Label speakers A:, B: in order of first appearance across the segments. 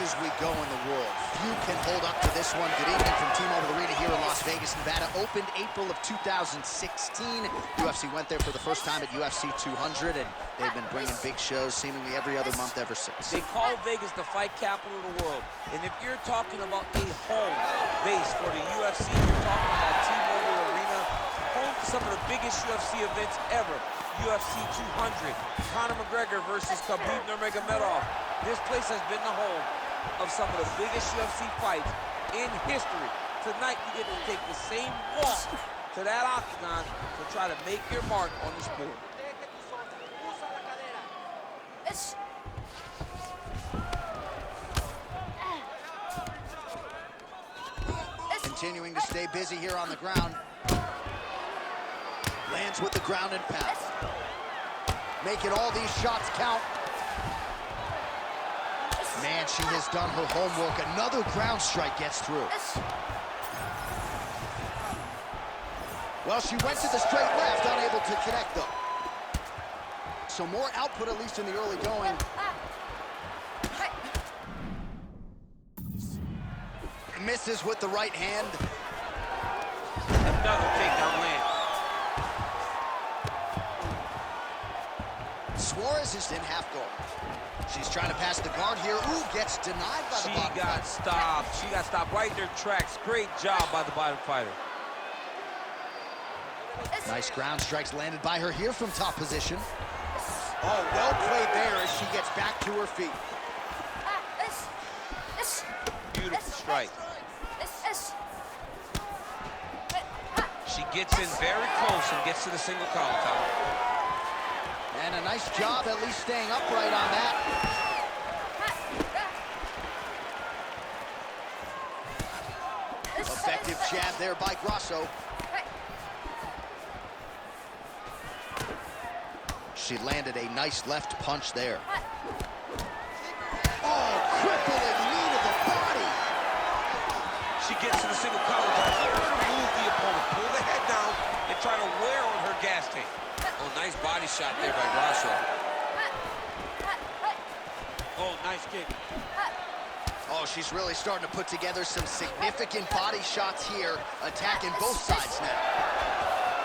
A: as we go in the world. Few can hold up to this one. Good evening from T-Mobile Arena here in Las Vegas, Nevada. Opened April of 2016. UFC went there for the first time at UFC 200, and they've been bringing big shows seemingly every other month ever since.
B: They call Vegas the fight capital of the world. And if you're talking about a home base for the UFC, you're talking about T-Mobile Arena, home to some of the biggest UFC events ever. UFC 200, Conor McGregor versus Khabib Nurmagomedov. This place has been the home of some of the biggest UFC fights in history. Tonight, you get to take the same walk to that octagon to try to make your mark on the sport.
A: Continuing to stay busy here on the ground. Lands with the ground and pound. Making all these shots count. Man, she has done her homework. Another ground strike gets through. Well, she went to the straight left, unable to connect, though. So more output, at least in the early going. Misses with the right hand.
B: Another takedown land.
A: Suarez is in half guard. She's trying to pass the guard here. Ooh, gets denied by the bottom.
B: She got stopped. She got stopped right in her tracks. Great job by the bottom fighter.
A: Nice ground strikes landed by her here from top position. Oh, well played there as she gets back to her feet.
B: Beautiful strike. She gets in very close and gets to the single collar top.
A: And a nice job at least staying upright on that. Effective jab there by Grasso. She landed a nice left punch there. Oh, crippling knee to the body.
B: She gets to the single collar top. Move the opponent. Pull the head down and try to wear on her gas tank. Oh, nice body shot there by Grasso. Oh, nice kick.
A: Oh, she's really starting to put together some significant body shots here, attacking both sides now.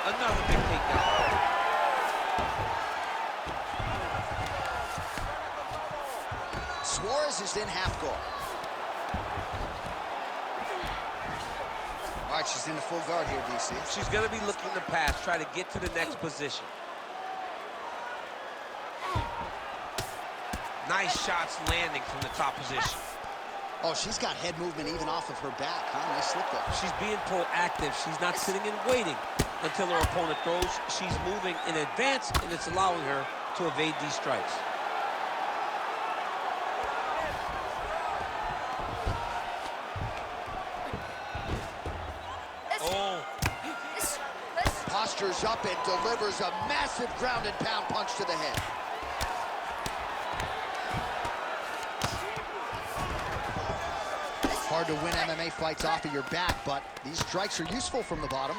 B: Another big takedown.
A: Suarez is in half guard. All right, she's in the full guard here, DC.
B: She's going to be looking to pass, try to get to the next position. Nice shots landing from the top position.
A: Oh, she's got head movement even off of her back, huh? Nice slip there.
B: She's being proactive. She's not sitting and waiting until her opponent throws. She's moving in advance, and it's allowing her to evade these strikes.
A: Postures up and delivers a massive ground and pound punch to the head. Hard to win MMA fights off of your back, but these strikes are useful from the bottom.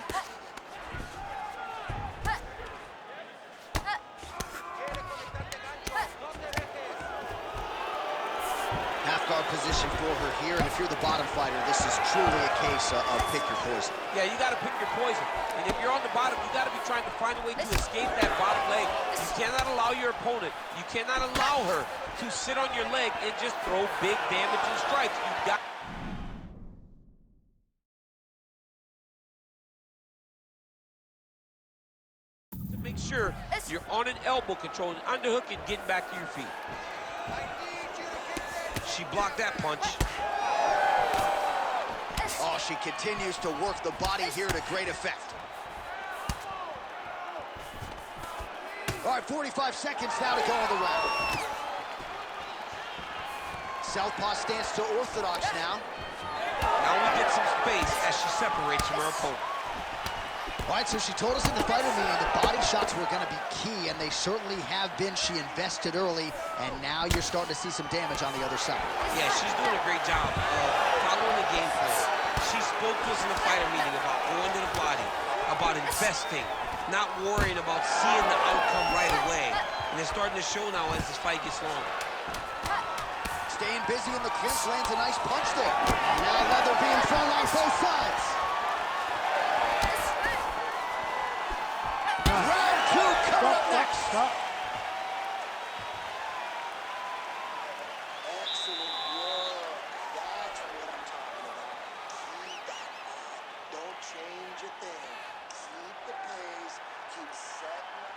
A: Half guard position for her here, and if you're the bottom fighter, this is truly a case of pick your poison.
B: Yeah, you got to pick your poison. And if you're on the bottom, you got to be trying to find a way to escape that bottom leg. You cannot allow your opponent, you cannot allow her to sit on your leg and just throw big damaging strikes. You got to make sure you're on an elbow controlling underhook and getting back to your feet. She blocked that punch.
A: Oh, she continues to work the body here to great effect. All right, 45 seconds now to go in the round. Southpaw stance to orthodox now.
B: Now we get some space as she separates from her opponent.
A: All right, so she told us in the fighter meeting that body shots were going to be key, and they certainly have been. She invested early, and now you're starting to see some damage on the other side.
B: Yeah, she's doing a great job of following the game plan. She spoke to us in the fighter meeting about going to the body, about investing, not worrying about seeing the outcome right away. And it's starting to show now as this fight gets long.
A: staying busy in the clinch, lands a nice punch there. Now leather being thrown on both sides. Round two coming up next.
C: Stop.
D: Excellent work. That's what I'm talking about. Keep that up. Don't change a thing. Keep the pace. Keep setting.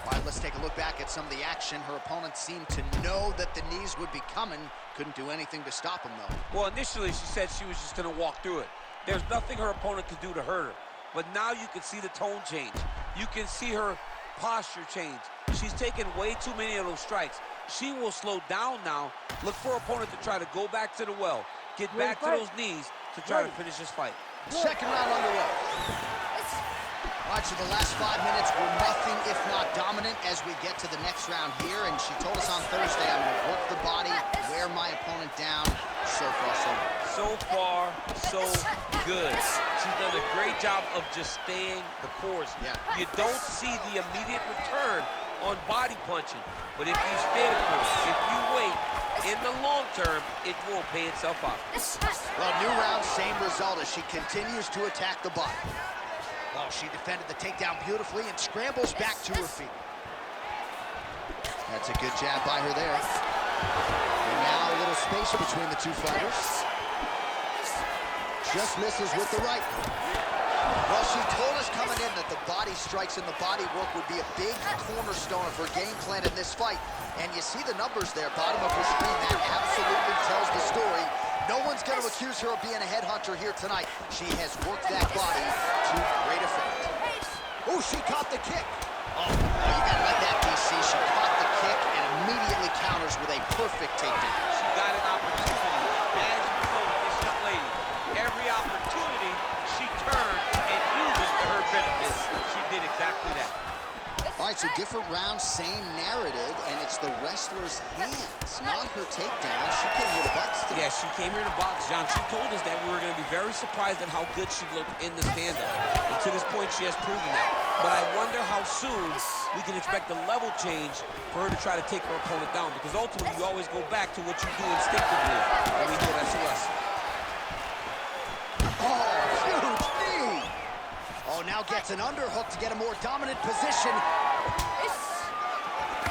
A: All right, let's take a look back at some of the action. Her opponent seemed to know that the knees would be coming. Couldn't do anything to stop him, though.
B: Well, initially, she said she was just going to walk through it. There's nothing her opponent could do to hurt her. But now you can see the tone change. You can see her posture change. She's taken way too many of those strikes. She will slow down now. Look for her opponent to try to go back to the well. Get back to those knees to try to finish this fight.
A: Second round underway. All right, so the last 5 minutes were nothing if not dominant as we get to the next round here. And she told us on Thursday, I'm going to work the body, wear my opponent down. So far, so good.
B: So far, so good. She's done a great job of just staying the course.
A: Yeah.
B: You don't see the immediate return on body punching. But if you stay the course, if you wait, in the long term, it will pay itself out.
A: Well, new round, same result as she continues to attack the body. Well, she defended the takedown beautifully and scrambles back to her feet. That's a good jab by her there. And now a little space between the two fighters. Just misses with the right. Well, she told us coming in that the body strikes and the body work would be a big cornerstone of her game plan in this fight. And you see the numbers there, bottom of her screen, that absolutely tells the story. No one's going to accuse her of being a headhunter here tonight. She has worked that body to great effect. Oh, she caught the kick. Oh, you got to let that be seen. She caught the kick and immediately counters with a perfect takedown.
B: She got an opportunity. As you know, this young lady, every opportunity she turned and used it to her benefit. She did exactly that.
A: All right, so different round, same narrative, and it's the wrestler's hands, not her takedown. She came here to box today.
B: Yeah, she came here to box, John. She told us that we were going to be very surprised at how good she looked in the stand-up. And to this point, she has proven that. But I wonder how soon we can expect a level change for her to try to take her opponent down, because ultimately you always go back to what you do instinctively when we do that to us.
A: Oh, huge knee! Oh, now gets an underhook to get a more dominant position.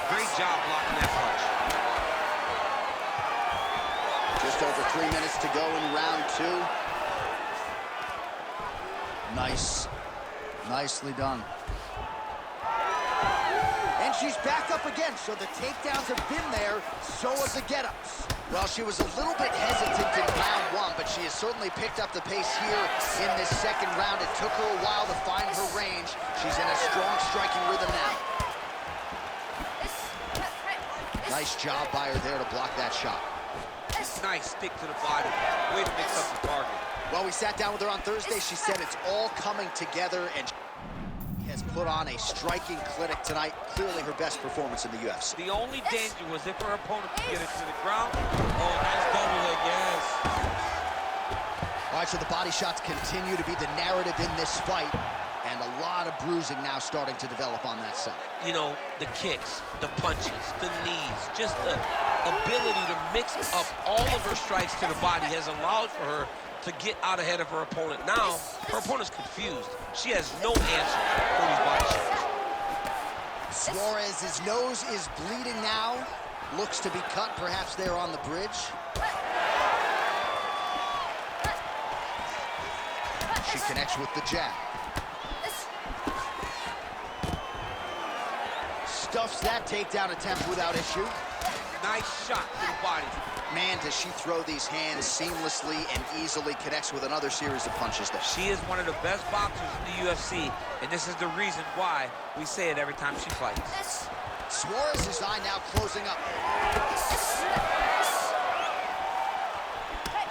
B: Great job blocking that punch.
A: Just over 3 minutes to go in round two. Nicely done. And she's back up again, so the takedowns have been there, so have the get-ups. Well, she was a little bit hesitant in round one, but she has certainly picked up the pace here in this second round. It took her a while to find her range. She's in a strong striking rhythm now. Nice job by her there to block that shot.
B: Nice stick to the body. Way to mix up the target.
A: Well, we sat down with her on Thursday. She said it's all coming together, and she has put on a striking clinic tonight. Clearly her best performance in the UFC.
B: The only danger was if her opponent could get it to the ground. Oh, nice double leg, yes.
A: All right, so the body shots continue to be the narrative in this fight, and a lot of bruising now starting to develop on that side.
B: You know, the kicks, the punches, the knees, just the ability to mix up all of her strikes to the body has allowed for her to get out ahead of her opponent. Now, her opponent's confused. She has no answer for these body shots.
A: Suarez's nose is bleeding now. Looks to be cut, perhaps there on the bridge. She connects with the jab. Stuffs that takedown attempt without issue.
B: Nice shot to the body.
A: Man, does she throw these hands seamlessly and easily, connects with another series of punches there.
B: She is one of the best boxers in the UFC, and this is the reason why we say it every time she fights.
A: Suarez's eye now closing up.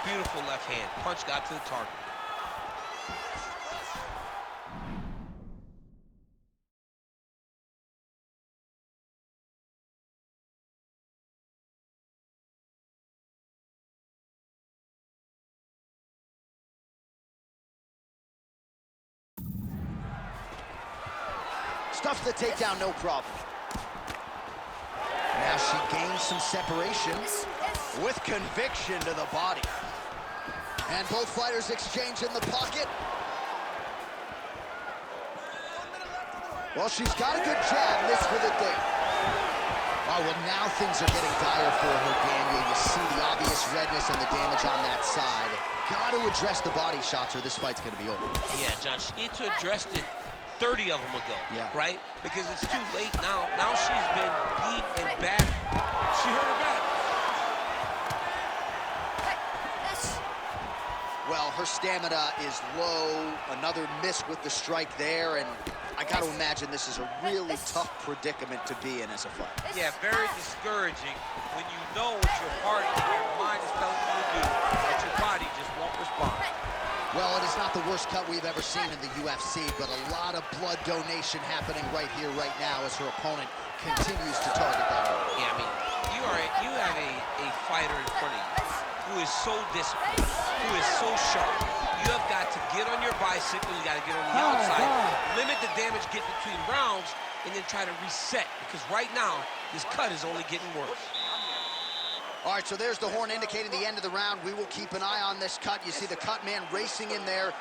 B: Beautiful left hand. Punch got to the target.
A: Stuffs the takedown, no problem. Now she gains some separation. With conviction to the body. And both fighters exchange in the pocket. Well, she's got a good jab, missed with it there. Oh, well, now things are getting dire for her, Daniel. You see the obvious redness and the damage on that side. Got to address the body shots or this fight's going to be over.
B: Yeah, John, she needs to address it 30 of them ago, right? Because it's too late now. Now she's been beat and battered. She hurt her back.
A: Well, her stamina is low. Another miss with the strike there, and I got to imagine this is a really tough predicament to be in as a fighter.
B: Yeah, very discouraging when you know what your heart and your mind is telling you to do, but your body just won't respond.
A: Well, it is not the worst cut we've ever seen in the UFC, but a lot of blood donation happening right here, right now, as her opponent continues to target that area.
B: Yeah, I mean, you have a fighter in front of you who is so disciplined, who is so sharp. You have got to get on your bicycle, you got to get on the outside, limit the damage, get between rounds, and then try to reset, because right now, this cut is only getting worse.
A: All right, so there's the horn indicating the end of the round. We will keep an eye on this cut. You see the cut man racing in there.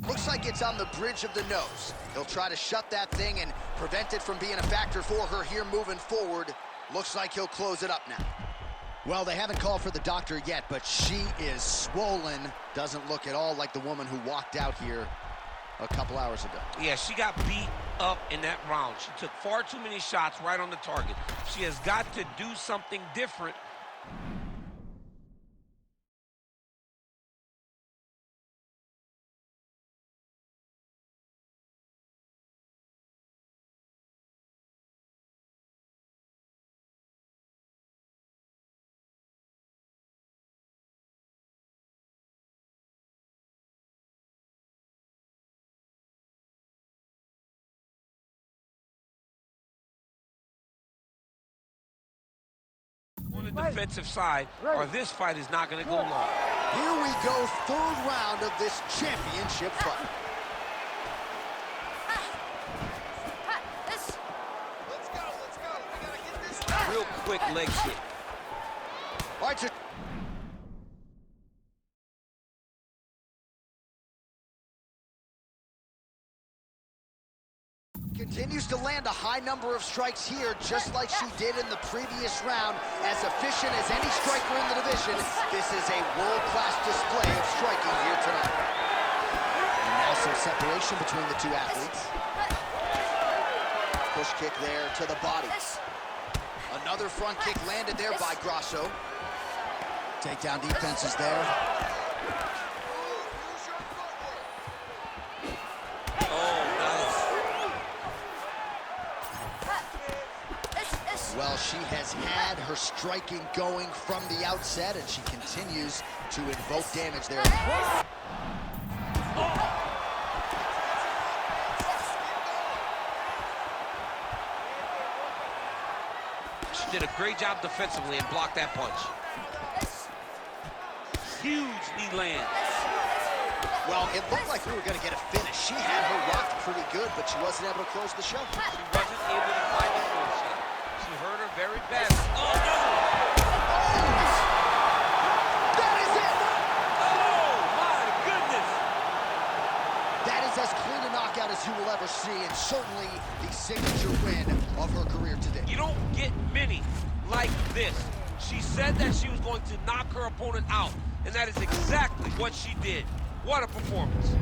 A: Looks like it's on the bridge of the nose. He'll try to shut that thing and prevent it from being a factor for her here moving forward. Looks like he'll close it up now. Well, they haven't called for the doctor yet, but she is swollen. Doesn't look at all like the woman who walked out here a couple hours ago.
B: Yeah, she got beat up in that round. She took far too many shots right on the target. She has got to do something different. On the defensive side, or this fight is not going to go long.
A: Here we go, third round of this championship fight.
D: Let's go. We gotta get this.
B: Real quick leg kick.
A: All right, so continues to land a high number of strikes here, just like she did in the previous round. As efficient as any striker in the division, this is a world-class display of striking here tonight. And now some separation between the two athletes. Push kick there to the body. Another front kick landed there by Grasso. Takedown defense is there. Well, she has had her striking going from the outset, and she continues to invoke damage there.
B: She did a great job defensively and blocked that punch. Huge knee land.
A: Well, it looked like we were going to get a finish. She had her rocked pretty good, but she wasn't able to close the show.
B: She wasn't able to find the finish. She hurt her very bad. Oh, no!
A: That is it!
B: Oh, my goodness!
A: That is as clean a knockout as you will ever see, and certainly the signature win of her career today.
B: You don't get many like this. She said that she was going to knock her opponent out, and that is exactly what she did. What a performance.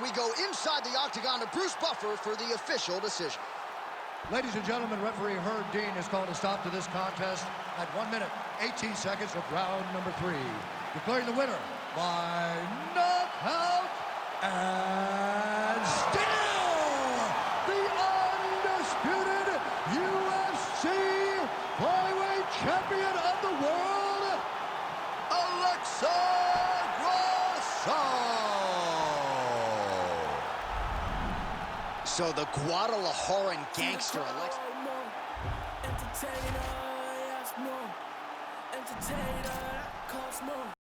A: We go inside the octagon to Bruce Buffer for the official decision.
C: Ladies and gentlemen, referee Herb Dean has called a stop to this contest at 1 minute, 18 seconds of round number 3. Declaring the winner by knockout and still champion of the world, Alexa Grasso.
A: So the Guadalajaran gangster, Alexa.
E: Entertainer, yes, more. Entertainer, that costs more.